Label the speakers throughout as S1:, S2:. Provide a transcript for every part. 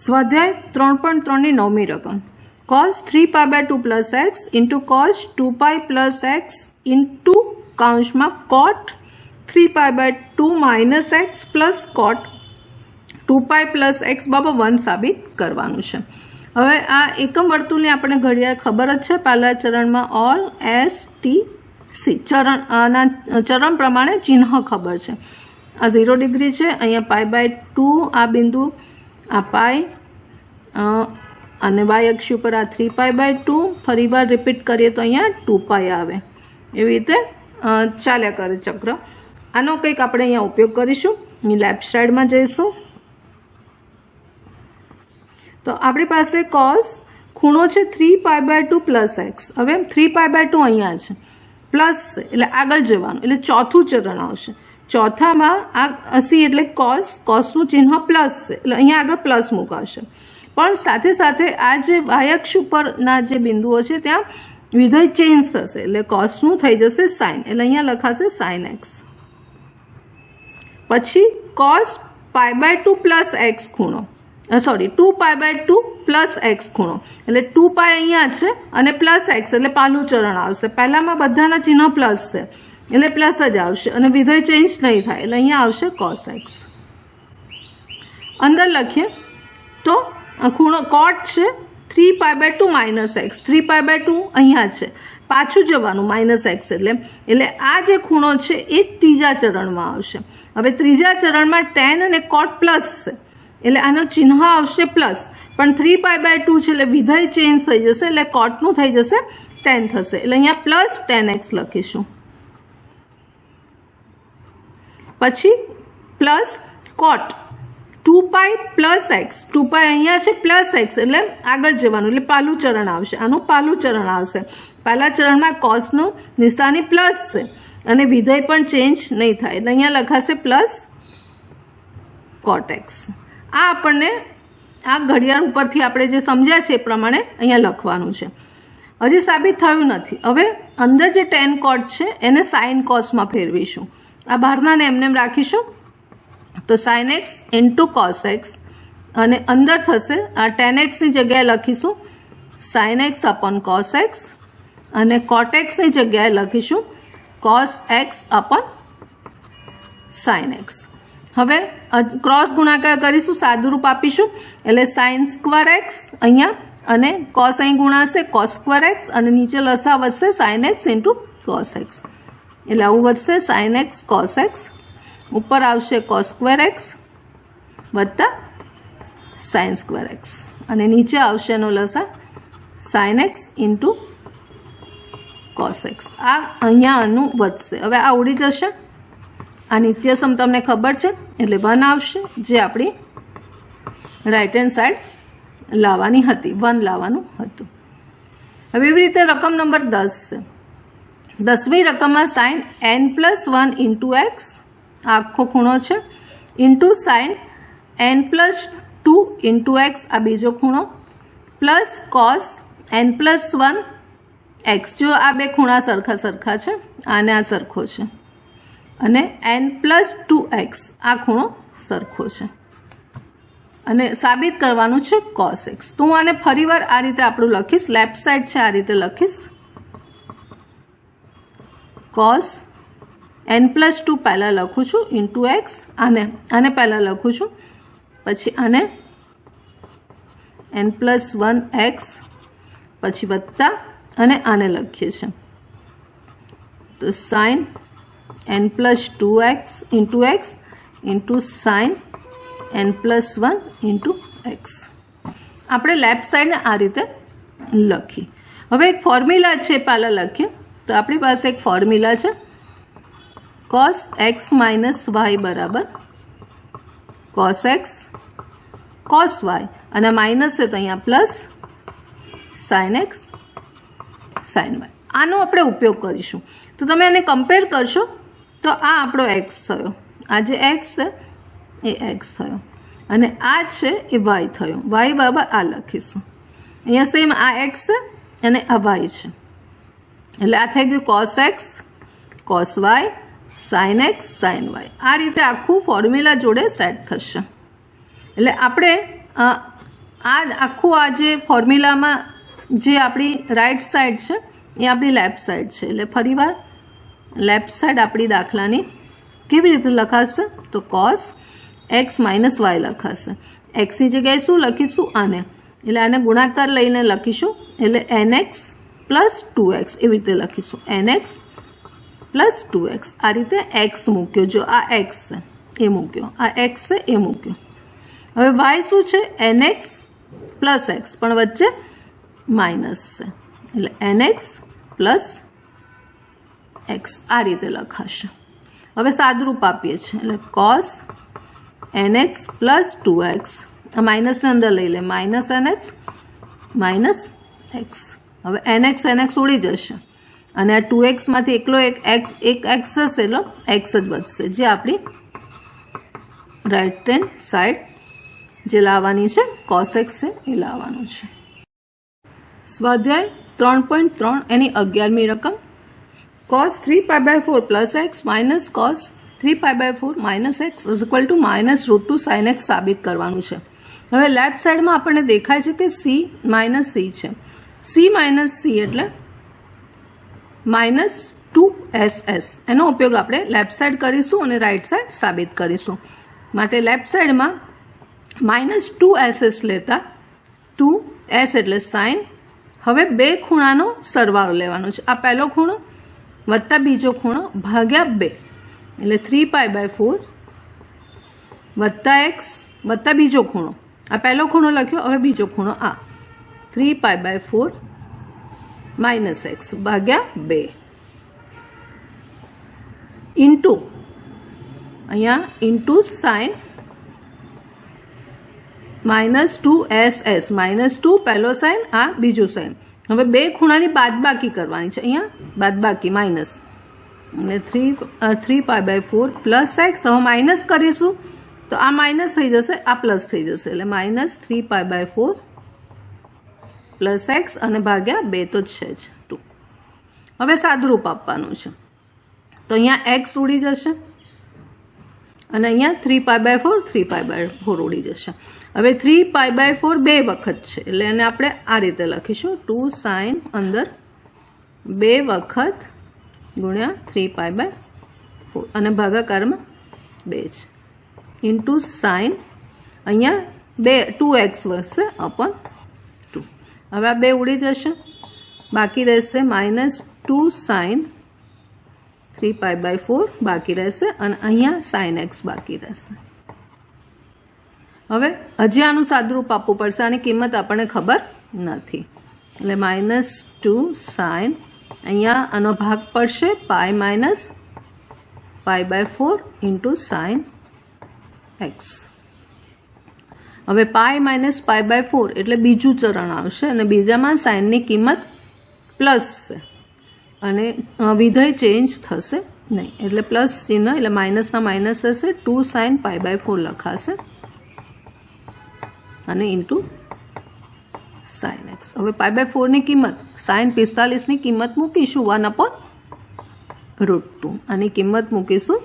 S1: સ્વાધ્યાય 3.3 ની 9મી રકમ cos 3π/2 plus x into cos 2π plus x into કાઉન્સમાં cot 3π/2 minus x plus cot 2π plus x બરાબર 1 સાબિત કરવાનું છે। હવે આ એકમ વર્તુળની આપણે ઘડિયાળ ખબર જ છે, પહેલા ચરણમાં ઓલ એસ ટી સી ચરણ પ્રમાણે ચિહ્ન ખબર છે। આ 0 ડિગ્રી છે, અહીંયા π/2 આ બિંદુ, આ પાઈ અને વાય અક્ષ ઉપર આ 3π/2 ફરીવાર રિપીટ કરીએ તો અહીંયા 2π આવે। એવી રીતે ચાલ્યા કરે ચક્ર। આનો કંઈક આપણે અહીંયા ઉપયોગ કરીશું। અહીં લેફ્ટ સાઈડમાં જઈશું તો આપણી પાસે cos ખૂણો છે 3π/2 પ્લસ એક્સ। હવે 3π/2 અહીંયા છે, પ્લસ છે એટલે આગળ જવાનું, એટલે ચોથું ચરણ આવશે। ચોથામાં આ સી એટલે કોસનું ચિહ્ન પ્લસ છે એટલે અહીંયા આગળ પ્લસ મુકાશે, પણ સાથે સાથે આ જે વાય અક્ષ ઉપરના જે બિંદુઓ છે ત્યાં વિધેય ચેન્જ થશે એટલે કોસનું થઈ જશે સાઇન, એટલે અહીંયા લખાશે સાઇન એક્સ। પછી cos π/2 પ્લસ એક્સ ખૂણો, 2π/2 પ્લસ એક્સ ખૂણો, એટલે 2π અહીંયા છે અને પ્લસ એક્સ એટલે પાલું ચરણ આવશે। પહેલામાં બધાના ચિહ્ન પ્લસ છે એટલે પ્લસ જ આવશે અને વિધેય ચેન્જ નહીં થાય એટલે અહીંયા આવશે cos એક્સ। અંદર લખીએ તો ખૂણો કોટ છે 3π/2 માઇનસ એક્સ, 3π/2 અહીંયા છે, પાછું જવાનું માઇનસ એક્સ એટલે આ જે ખૂણો છે એ ત્રીજા ચરણમાં આવશે। હવે ત્રીજા ચરણમાં tan અને cot પ્લસ છે એટલે આનો ચિહ્ન આવશે પ્લસ, પણ 3π/2 છે એટલે વિધેય ચેન્જ થઈ જશે એટલે કોટનું થઈ જશે tan થશે એટલે અહીંયા પ્લસ tan એક્સ લખીશું। પછી પ્લસ cot 2π પ્લસ એક્સ, 2π અહીંયા છે પ્લસ એક્સ એટલે આગળ જવાનું એટલે પાલું ચરણ આવશે, આનું પાલું ચરણ આવશે। પહેલા ચરણમાં કોસનું નિશાની પ્લસ છે અને વિધેય પણ ચેન્જ નહીં થાય એટલે અહીંયા લખાશે પ્લસ cot એક્સ। આ આપણને આ ઘડિયાળ ઉપરથી આપણે જે સમજ્યા છે એ પ્રમાણે અહીંયા લખવાનું છે। હજી સાબિત થયું નથી। હવે અંદર જે tan cot છે એને સાઇન કોસમાં ફેરવીશું। આ બહારનાને એમને રાખીશું તો sine x into cos x અને અંદર થશે આ tan એક્સની જગ્યાએ લખીશું sine x upon cos x અને કોટ એક્સની જગ્યાએ લખીશું cos x upon sine x. હવે ક્રોસ ગુણાકાર કરીશું, સાદુરૂપ આપીશું એટલે સાઇન સ્ક્વેર એક્સ અહીંયા અને કોસ અહીં ગુણાશે કોસ સ્ક્વેર એક્સ અને નીચે લસા વધશે sine x into cos x એટલે આવું વધશે સાઇન એક્સ કોસ એક્સ, ઉપર આવશે કોસ સ્ક્વેર એક્સ વત્તા સાઇન સ્ક્વેર એક્સ અને નીચે આવશે એનો લસા sine x into cos x. આ અહીંયા આનું વધશે। હવે આ ઉડી જશે, આ નિત્યસમ તમને ખબર છે એટલે 1 આવશે જે આપણી રાઇટ હેન્ડ સાઈડ લાવવાની હતી, 1 લાવવાનું હતું। હવે એવી રીતે રકમ નંબર 10 છે। 10મી રકમમાં સાઇન n+1 ઇન્ટુ એક્સ આખો ખૂણો છે into sign n+2 into x આ બીજો ખૂણો પ્લસ કોસ n+1 એક્સ, જો આ બે ખૂણા સરખા છે આને આ સરખો છે અને n+2x આ ખૂણો સરખો છે અને સાબિત કરવાનું છે cos x। તો હું આને ફરીવાર આ રીતે આપણું લખીશ, લેફ્ટ સાઈડ છે આ રીતે લખીશ cos n+2 પહેલાં લખું છું ઇન્ટુ એક્સ, આને પહેલાં લખું છું, પછી આને n+1x પછી વત્તા અને આને લખીએ છીએ તો sine n+2x into x into sine n+1 into x. આપણે લેફ્ટ સાઈડને આ રીતે લખી। હવે એક ફોર્મ્યુલા છે પહેલાં લખીએ તો આપણી પાસે એક ફોર્મ્યુલા છે cos x માઇનસ વાય બરાબર cos x cos y અને માઇનસ છે તો અહીંયા plus sine x sine y. આનો આપણે ઉપયોગ કરીશું તો તમે આને કમ્પેર કરશો તો આ આપણો એક્સ થયો, આ જે એક્સ છે એ એક્સ થયો અને આ છે એ વાય થયો, વાય બરાબર આ લખીશું, અહીંયા સેમ આ એક્સ છે અને આ વાય છે એટલે આ થઈ ગયું cos x cos y sin x sin y। આ રીતે આખું ફોર્મ્યુલા જોડે સેટ થશે એટલે આપણે આ આખું આ જે ફોર્મ્યુલામાં જે આપણી રાઈટ સાઈડ છે એ આપણી લેફ્ટ સાઈડ છે, એટલે ફરીવાર લેફ્ટ સાઈડ આપણી દાખલાની કેવી રીતે લખાશે તો cos x માઇનસ વાય લખાશે. એક્સની જગ્યાએ શું લખીશું? આને, એટલે આને ગુણાકાર લઈને લખીશું, એટલે nx પ્લસ 2x એવી રીતે લખીશું. nx પ્લસ 2x આ રીતે x મૂક્યો, જો આ x છે એ મૂક્યો, આ x છે એ મૂક્યો. હવે y શું છે? nx પ્લસ x, પણ વચ્ચે માઇનસ છે, એટલે nx પ્લસ x આ રીતે લખાશે. હવે સાદરૂપ આપીએ છીએ, એટલે cos nx પ્લસ 2x, આ માઇનસને અંદર લઈ લે, માઇનસ nx માઇનસ x. હવે nx ઉડી જશે અને આ 2x માંથી એકલો એક x હશે, એટલે x જ બચશે, જે આપણી રાઈટ હેન્ડ સાઈડ જે લાવવાની છે cos x છે એ લાવવાનું છે. સ્વાધ્યાય 3.3 એની 11મી રકમ cos 3π/4 plus x minus cos 3π/4 minus x is equal to minus √2 sin x સાબિત કરવાનું છે. હવે લેફ્ટ સાઈડમાં આપણને દેખાય છે કે c માઇનસ c છે. c માઇનસ c એટલે માઇનસ 2ss. એનો ઉપયોગ આપણે લેફ્ટ સાઈડ કરીશું અને રાઈટ સાઈડ સાબિત કરીશું. માટે લેફ્ટ સાઈડમાં માઇનસ 2ss લેતા 2s એટલે સાઇન. હવે બે ખૂણાનો સરવાળો લેવાનો છે. આ પહેલો ખૂણો વત્તા બીજો ખૂણો ભાગ્યા 2, એટલે 3π/4 વત્તા x વત્તા બીજો ખૂણો, આ પહેલો ખૂણો લખ્યો, હવે બીજો ખૂણો આ 3π/4 માઇનસ x ભાગ્યા 2 ઇન્ટુ અહીંયા into sign minus 2ss, minus 2 પહેલો સાઇન, આ બીજું સાઇન. હવે બે ખૂણાની બાદબાકી કરવાની છે, અહીંયા બાદબાકી માઇનસ, એટલે 3π/4 પ્લસ x. હવે માઇનસ કરીશું તો આ માઇનસ થઈ જશે, આ પ્લસ થઈ જશે, એટલે માઇનસ 3π/4 પ્લસ x અને ભાગ્યા 2 તો છે જ 2. હવે સાદુરૂપ આપવાનું છે, તો અહીંયા x ઉડી જશે અને અહીંયા 3π/4 ઉડી જશે. હવે 3π/4 બે વખત છે, એટલે એને આપણે આ રીતે લખીશું, 2 sin અંદર 2 વખત ગુણ્યા 3π/4 અને ભાગાકારમાં 2 છે ઇન્ટુ સાઇન અહીંયા 2x વધશે અપોન 2. હવે આ 2 ઉડી જશે, બાકી રહેશે માઇનસ 2 sin 3π/4 બાકી રહેશે અને અહીંયા sin x બાકી રહેશે. હવે હજી આનું સાદુરૂપ આપવું પડશે, આની કિંમત આપણને ખબર નથી, એટલે માઇનસ 2 sin અહીંયા આનો ભાગ પડશે pi minus π/4 into sine x. હવે પાઈ માઇનસ π/4 એટલે બીજું ચરણ આવશે અને બીજામાં સાઇનની કિંમત પ્લસ છે અને વિધેય ચેન્જ થશે નહીં, એટલે પ્લસ ચિહ્ન એટલે માઇનસના માઇનસ થશે, 2 sin π/4 લખાશે અને ઇન્ટુ સાઇન x. હવે π/4 ની કિંમત સાઇન 45 ની કિંમત મૂકીશું 1/√2, આની કિંમત મૂકીશું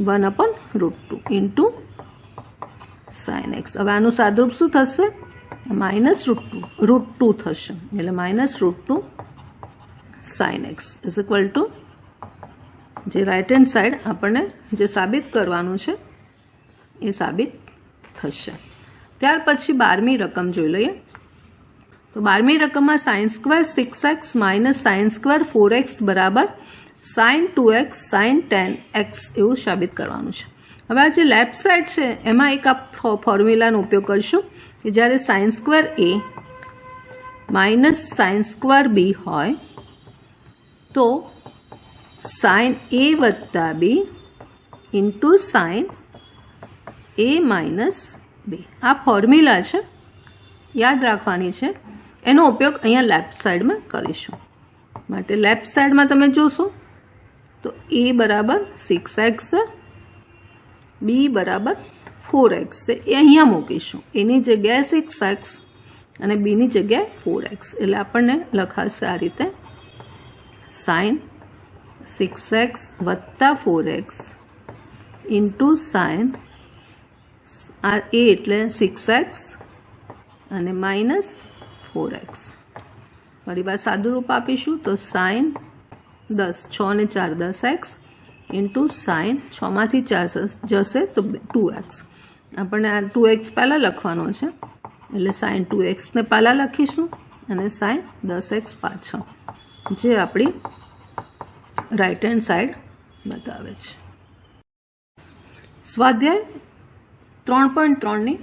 S1: 1/√2 ઇન્ટુ સાઇન x. હવે આનું સાદુરૂપ શું થશે? માઇનસ √2 થશે, એટલે minus √2 sine x is equal to જે રાઈટ હેન્ડ સાઈડ આપણને જે સાબિત કરવાનું છે એ સાબિત થશે. ત્યાર પછી 12મી રકમ જોઈ લઈએ. તો 12મી રકમમાં sin² 6x minus sin² 4x બરાબર sin 2x sin 10x એવું સાબિત કરવાનું છે. હવે આ જે લેફ્ટ સાઈડ છે એમાં એક આ ફોર્મ્યુલાનો ઉપયોગ કરશું કે જ્યારે sin² a minus sin² b હોય તો sin a વત્તા b into sin a minus b. આ ફોર્મ્યુલા છે, યાદ રાખવાની છે, એનો ઉપયોગ અહીંયા લેફ્ટ સાઈડમાં કરીશું. માટે લેફ્ટ સાઈડમાં તમે જોશો તો a બરાબર 6x છે, b બરાબર 4x છે, એ અહીંયા મૂકીશું, એની જગ્યાએ 6x અને b ની જગ્યાએ 4x, એટલે આપણને લખાશે આ રીતે sin 6x વત્તા 4x ઇન્ટુ sin a એટલે 6x અને -4x. ફરી વાર સાદું રૂપ આપીશું તો sin 10, 6 ને 4 10x ઇન્ટુ sin 6 માંથી 4 જશે તો 2x. આપણને આ 2x પહેલાં લખવાનો છે એટલે sin 2x ને પહેલાં લખીશું અને sin 10x પાછળ, જે આપણી રાઈટ હેન્ડ સાઈડ બતાવે છે. સ્વાધ્યાય 3.3 ની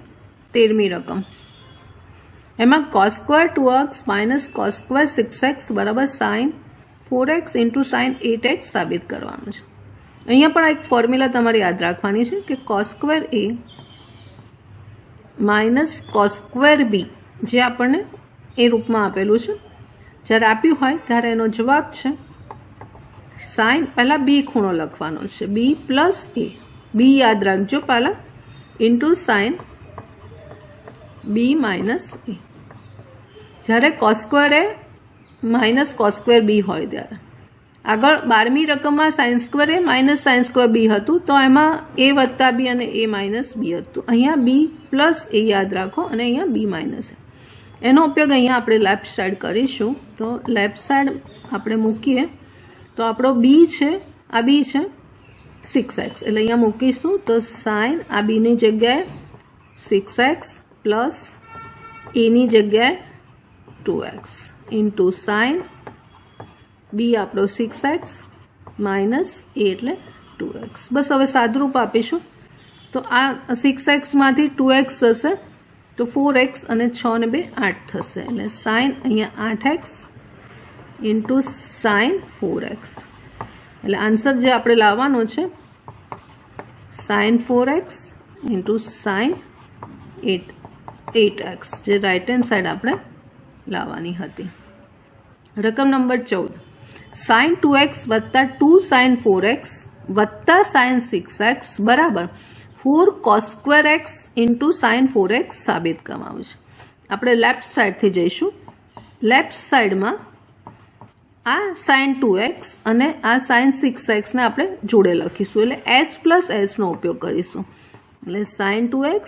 S1: 13મી રકમ. એમાં cos square 2x minus cos square 6x બરાબર sin 4x into sin 8x સાબિત કરવાનું છે. અહીંયા પણ એક ફોર્મ્યુલા તમારે યાદ રાખવાની છે કે cos square a minus cos square b, જે આપણને એ રૂપમાં આપેલું છે. જ્યારે આપ્યું હોય ત્યારે એનો જવાબ છે સાઇન, પહેલાં b ખૂણો લખવાનો છે, b પ્લસ a, b યાદ રાખજો પહેલાં, into sign b minus a. જ્યારે cos square a minus cos square b હોય ત્યારે આગળ 12મી રકમમાં sin square a minus sin square b હતું, તો એમાં a વત્તા b અને a માઇનસ b હતું. અહીંયા b પ્લસ a યાદ રાખો અને અહીંયા b માઇનસ a. એનો ઉપયોગ અહીંયા આપણે લેફ્ટ સાઈડ કરીશું. તો લેફ્ટ સાઈડ આપણે મૂકીએ તો આપણો b છે, આ b છે 6x, એટલે અહીંયા મૂકીશું તો સાઇન આ બીની જગ્યાએ 6x પ્લસ એની જગ્યાએ 2x ઇન્ટુ સાઇન બી આપણો 6x માઇનસ એ એટલે 2x. બસ હવે સાદુરૂપ આપીશું તો આ 6xમાંથી 2x થશે તો 4x અને 6 ને 2 8 થશે, એટલે સાઇન અહીંયા 8x ઇન્ટુ સાઇન 4x. એટલે આન્સર જે આપણે લાવવાનો છે sign 4x into sign 8x, જે રાઈટ હેન્ડ સાઈડ આપણે લાવવાની હતી. રકમ નંબર 14. સાઇન 2x વત્તા 2 સાઇન 4x વત્તા સાઇન 6x બરાબર 4 cos square x into sign 4x સાબિત કરવાનું છે. આપણે લેફ્ટ સાઈડથી જઈશું. લેફ્ટ સાઈડમાં આ સાઇન 2x અને આ સાઇન 6x ને આપણે જોડે લખીશું, એટલે s પ્લસ s નો ઉપયોગ કરીશું. એટલે સાઇન 2x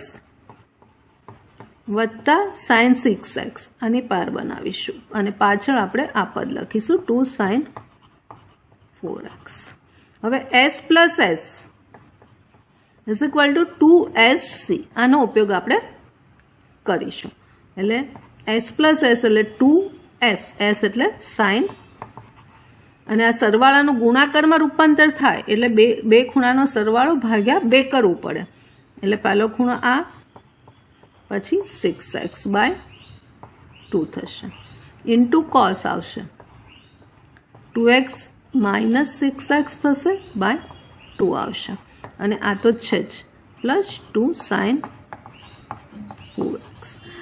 S1: વત્તા સાઇન 6x આની પાર બનાવીશું અને પાછળ આપણે આ પદ લખીશું 2 સાઇન 4x. હવે s plus s is equal to 2sc, આનો ઉપયોગ આપણે કરીશું. એટલે s પ્લસ s એટલે 2s, s એટલે સાઇન, અને આ સરવાળાનું ગુણાકારમાં રૂપાંતર થાય એટલે બે ખૂણાનો સરવાળો ભાગ્યા 2 કરવું પડે. એટલે પહેલો ખૂણો આ, પછી 6x બાય 2 થશે ઇન્ટુ કોસ આવશે 2x માઇનસ 6x થશે બાય 2 આવશે, અને આ તો છે જ પ્લસ 2 સાઇન 4x.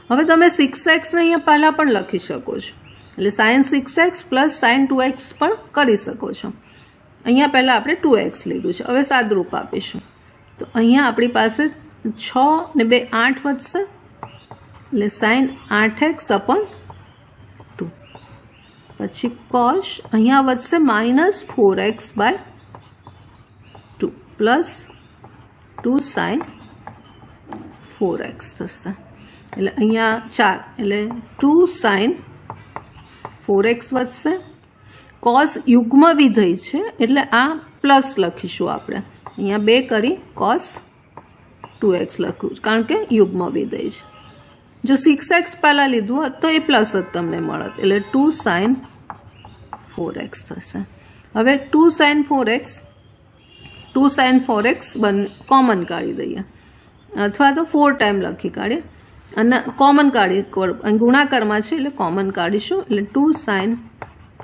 S1: હવે તમે 6x ને અહીંયા પહેલાં પણ લખી શકો છો, એટલે sign 6x plus sign 2x પણ કરી શકો છો. અહીંયા પહેલાં આપણે 2x લીધું છે. હવે સાદુરૂપ આપીશું તો અહીંયા આપણી પાસે 6 ને 2 8 વધશે, એટલે સાઇન 8x અપોન 2, પછી કોસ અહીંયા વધશે minus 4x by 2 plus 2 sign 4x થશે. એટલે અહીંયા 4 એટલે 2 સાઇન 4x વધશે. કોસ યુગ્મ વિધેય છે એટલે આ પ્લસ લખીશું આપણે, અહીંયા 2 કરી કોસ 2x લખ્યું કારણ કે યુગ્મ વિધેય છે. જો 6x પહેલાં લીધું હોત તો એ પ્લસ જ તમને મળત, એટલે 2 સાઇન 4x થશે. હવે 2 સાઇન 4x કોમન કાઢી દઈએ, અથવા તો 4 ટાઈમ લખી કાઢીએ અને કોમન કાઢી, ગુણાકારમાં છે એટલે કોમન કાઢીશું. એટલે 2 સાઇન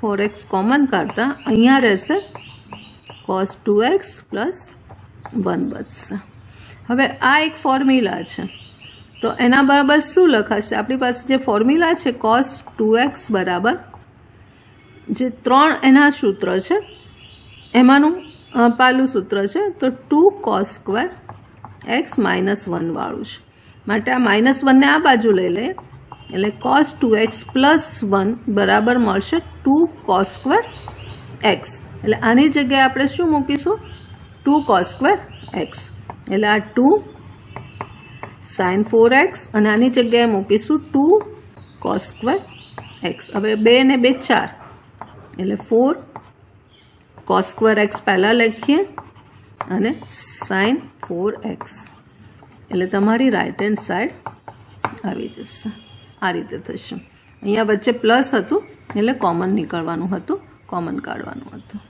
S1: 4x કોમન કાઢતા અહીંયા રહેશે કોસ 2x પ્લસ 1 બચશે. હવે આ એક ફોર્મ્યુલા છે તો એના બરાબર શું લખાશે? આપણી પાસે જે ફોર્મ્યુલા છે કોસ 2x બરાબર જે 3 એના સૂત્ર છે એમાંનું પહેલું સૂત્ર છે તો 2 cos સ્ક્વેર x માઇનસ 1 વાળું છે, માટે આ માઇનસ 1 ને આ બાજુ લઈ લઈએ, એટલે cos 2x પ્લસ 1 બરાબર મળશે 2 cos સ્ક્વેર x. એટલે આની જગ્યાએ આપણે શું મૂકીશું? 2 cos સ્ક્વેર x. એટલે આ 2 સાઇન 4x અને આની જગ્યાએ મૂકીશું 2 cos સ્ક્વેર x. હવે 2 ને 2 4 એટલે 4 cos સ્ક્વેર x પહેલાં લખીએ અને સાઇન 4x એટલે તમારી રાઇટ હેન્ડ સાઈડ આવી જશે. આ રીતે થશે. અહીંયા વચ્ચે પ્લસ હતું એટલે કોમન નીકળવાનું હતું, કોમન કાઢવાનું હતું.